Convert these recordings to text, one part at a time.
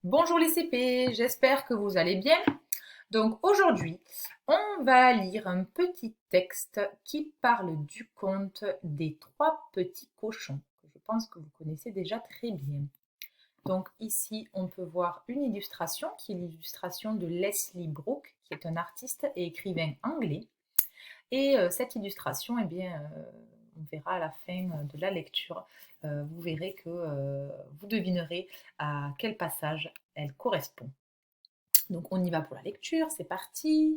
Bonjour les CP, j'espère que vous allez bien. Donc aujourd'hui, on va lire un petit texte qui parle du conte des trois petits cochons, que je pense que vous connaissez déjà très bien. Donc ici, on peut voir une illustration qui est l'illustration de Leslie Brooke, qui est un artiste et écrivain anglais. Et cette illustration, eh bien, on verra à la fin de la lecture, vous verrez que vous devinerez à quel passage elle correspond. Donc on y va pour la lecture, c'est parti.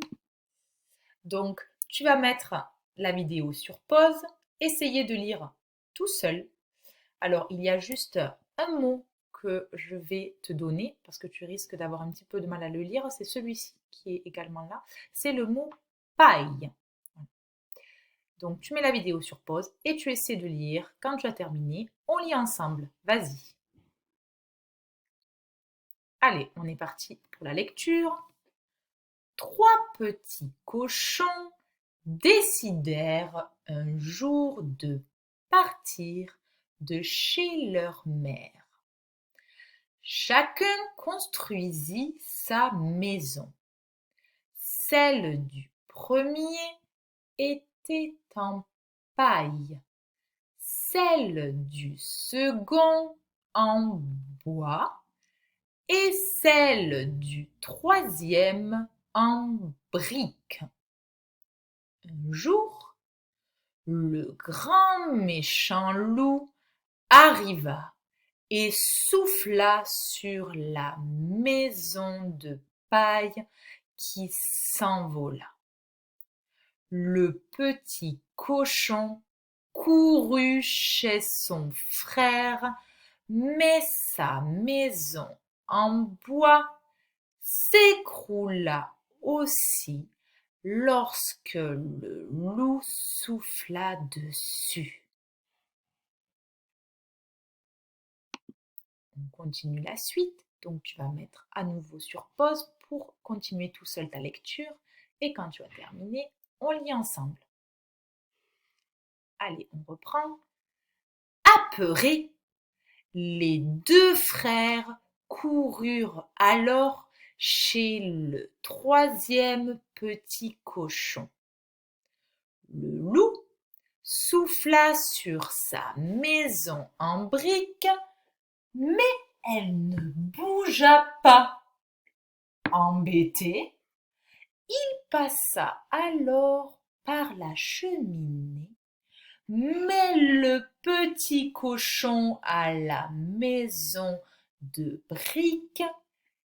Donc tu vas mettre la vidéo sur pause, essayer de lire tout seul. Alors il y a juste un mot que je vais te donner parce que tu risques d'avoir un petit peu de mal à le lire, c'est celui-ci qui est également là, c'est le mot paille. Donc tu mets la vidéo sur pause et tu essaies de lire. Quand tu as terminé, on lit ensemble. Vas-y. Allez, on est parti pour la lecture. Trois petits cochons décidèrent un jour de partir de chez leur mère. Chacun construisit sa maison. Celle du premier était en paille, celle du second en bois et celle du troisième en briques. Un jour, le grand méchant loup arriva et souffla sur la maison de paille qui s'envola. Le petit cochon courut chez son frère, mais sa maison en bois s'écroula aussi lorsque le loup souffla dessus. On continue la suite, donc tu vas mettre à nouveau sur pause pour continuer tout seul ta lecture et quand tu as terminé, on lit ensemble. Allez, on reprend. Apeurés, les deux frères coururent alors chez le troisième petit cochon. Le loup souffla sur sa maison en briques, mais elle ne bougea pas. Embêté, il passa alors par la cheminée, mais le petit cochon à la maison de briques,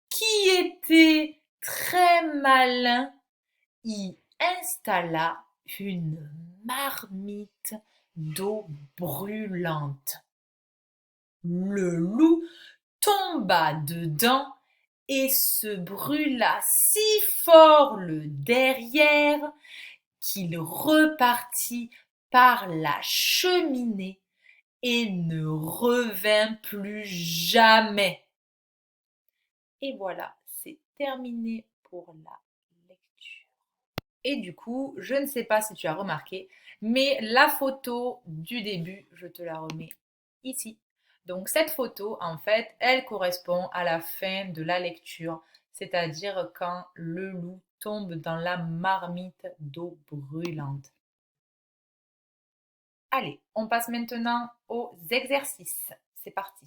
qui était très malin, y installa une marmite d'eau brûlante. Le loup tomba dedans et se brûla si fort le derrière qu'il repartit par la cheminée et ne revint plus jamais. Et voilà, c'est terminé pour la lecture. Et du coup, je ne sais pas si tu as remarqué, mais la photo du début, je te la remets ici. Donc cette photo, en fait, elle correspond à la fin de la lecture, c'est-à-dire quand le loup tombe dans la marmite d'eau brûlante. Allez, on passe maintenant aux exercices. C'est parti.